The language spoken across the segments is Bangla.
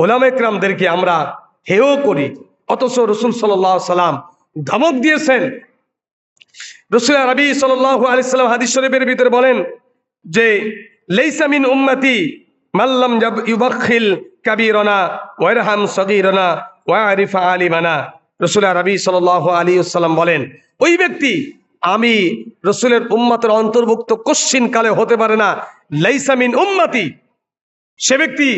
ওলামায়ে কেরামদেরকে আমরা হেয় করি, অথচ রাসূল সাল্লাল্লাহু আলাইহি সাল্লাম ধমক দিয়েছেন। রাসূল নবী সাল্লাল্লাহু আলাইহি সাল্লাম হাদিস শরীফের ভিতরে বলেন যে লাইসা মিন উম্মতি মান লাম ইউবাখিল কাবীরানা ওয়া ইয়ারহাম সগীরানা ওয়া ইয়ারিফ আলিমানা। রাসূল নবী সাল্লাল্লাহু আলাইহি ওয়াসাল্লাম বলেন, ওই ব্যক্তি আমি রাসূলের উম্মতের অন্তর্ভুক্ত কোশ্চিন কালে হতে পারে না। লাইসা মিন উম্মতি, সে ব্যক্তি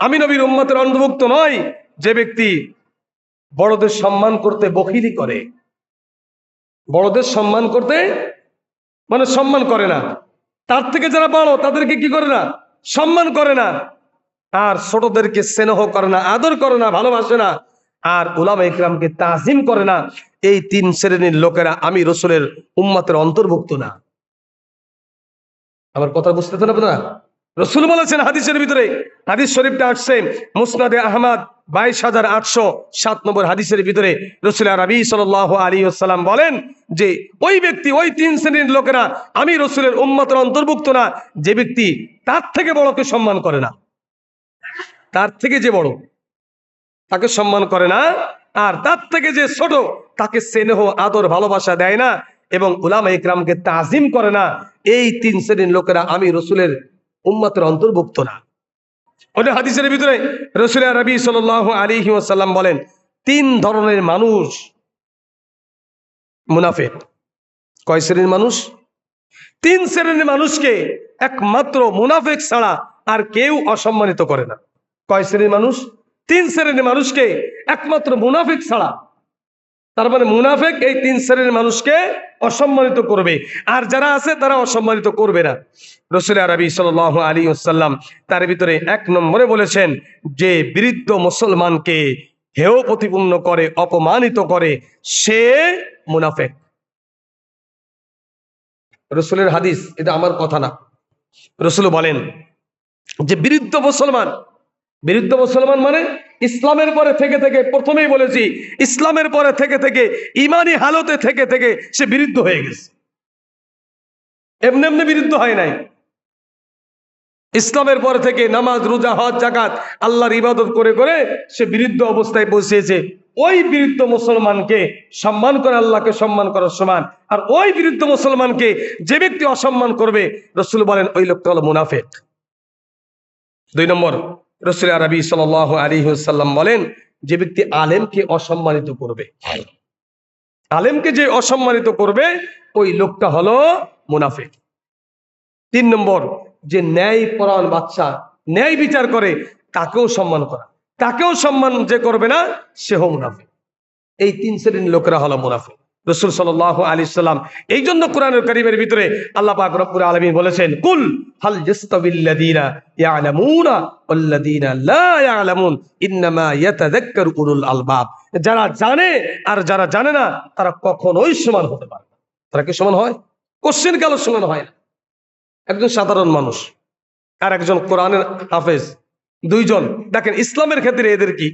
আমি নবীর উম্মতের অন্তর্ভুক্ত নয় যে ব্যক্তি বড়দের সম্মান করতে বখিলি করে। বড়দের সম্মান করতে মানে সম্মান করে না, তার থেকে যারা বড় তাদেরকে কি করে না, সম্মান করে না, আর ছোটদেরকে স্নেহ করে না, আদর করে না, ভালোবাসে না, আর উলামায়ে কেরামকে তাজিম করে না। এই তিন শ্রেণীর লোকেরা আমি রাসূলের উম্মতের অন্তর্ভুক্ত না। আমার কথা বুঝতেছেন আপনারা? রাসূল বলেছেন হাদিসের ভিতরে, হাদিস শরীফটা আসছে মুসনাদে আহমদ 22,807 নম্বর হাদিসের ভিতরে। রাসূল নবী সাল্লাল্লাহু আলাইহি ওয়াসাল্লাম বলেন যে ওই ব্যক্তি, ওই তিন শ্রেণীর লোকেরা আমি রাসূলের উম্মতের অন্তর্ভুক্ত না যে ব্যক্তি তার থেকে বড়কে সম্মান করে না, তার থেকে যে বড় তাকে সম্মান করে না, আর তার থেকে যে ছোট তাকে স্নেহ আদর ভালোবাসা দেয় না এবং উলামায়ে কেরামকে তাজিম করে না। এই তিন শ্রেণীর লোকেরা আমি রাসূলের উম্মতের অন্তর্ভুক্ত না। ওই হাদিসের ভিতরে রাসূল নবী সাল্লাল্লাহু আলাইহি ওয়াসাল্লাম বলেন তিন ধরনের মানুষ মুনাফিক। কয় শ্রেণীর মানুষ? তিন শ্রেণীর মানুষকে একমাত্র মুনাফিক ছাড়া আর কেউ অসম্মানিত করে না। কয় শ্রেণীর মানুষ? তিন শ্রেণীর মানুষকে একমাত্র মুনাফিক ছাড়া, তার মানে মুনাফিক এই তিন শ্রেণীর মানুষকে অসম্মানিত করবে, আর যারা আছে তারা অসম্মানিত করবে না। রাসূল নবী সাল্লাল্লাহু আলাইহি ওয়াসাল্লাম তার ভিতরে এক নম্বরে বলেছেন যে বৃদ্ধ মুসলমানকে হেয় প্রতিপন্ন করে, অপমানিত করে, সে মুনাফিক। রাসূলের হাদিস, এটা আমার কথা না। রাসূল বলেন যে বৃদ্ধ মুসলমান মানে ইসলামের পরে থেকে থেকে, প্রথমেই বলেছি ইসলামের পরে থেকে থেকে, ইমানি হালতে থেকে থেকে সে বিরুদ্ধ হয়ে গেছে। এমনি এমনি বিরুদ্ধ হয় নাই। ইসলামের পরে থেকে নামাজ, রোজা, হজ, যাকাত, আল্লাহর ইবাদত করে করে সে বিরুদ্ধ অবস্থায় পৌঁছেছে। ওই বিরুদ্ধ মুসলমানকে সম্মান করে আল্লাহকে সম্মান করার সমান, আর ওই বিরুদ্ধ মুসলমানকে যে ব্যক্তি অসম্মান করবে রাসূল বলেন ওই লোকটা হলো মুনাফিক। দুই নম্বর, রাসূল নবী সাল্লাল্লাহু আলাইহি ওয়াসাল্লাম বলেন যে ব্যক্তি আলেমকে অসম্মানিত করবে, আলেমকে যে অসম্মানিত করবে ওই লোকটা হলো মুনাফিক। তিন নম্বর, যে ন্যায় পরায়ণ বাদশা, ন্যায় বিচার করে তাকেও সম্মান করা, তাকেও সম্মান যে করবে না সেও মুনাফিক। এই তিন শ্রেণীর লোকেরা হলো মুনাফিক। রাসূল সাল্লাল্লাহু আলাইহি ওয়াসাল্লাম এই জন্য কোরআনুল কারীমের ভিতরে আল্লাহ পাক রব্বুল আলামিন বলেছেন কুল হাল ইয়াস্তাবিল্লাযীনা ইয়ালামুনা ওয়াল্লাযীনা লা ইয়ালামুন ইন্নামা ইয়াতাযাক্কারু উলুল আলবাব। যারা জানে আর যারা জানে না তারা কখনোই সমান হতে পারে না। তারা কি সমান হয়? কোশ্চেন কালো সমান হয় না। একজন সাধারণ মানুষ আর একজন কোরআনের হাফেজ, দুইজন, দেখেন ইসলামের ক্ষেত্রে এদের কি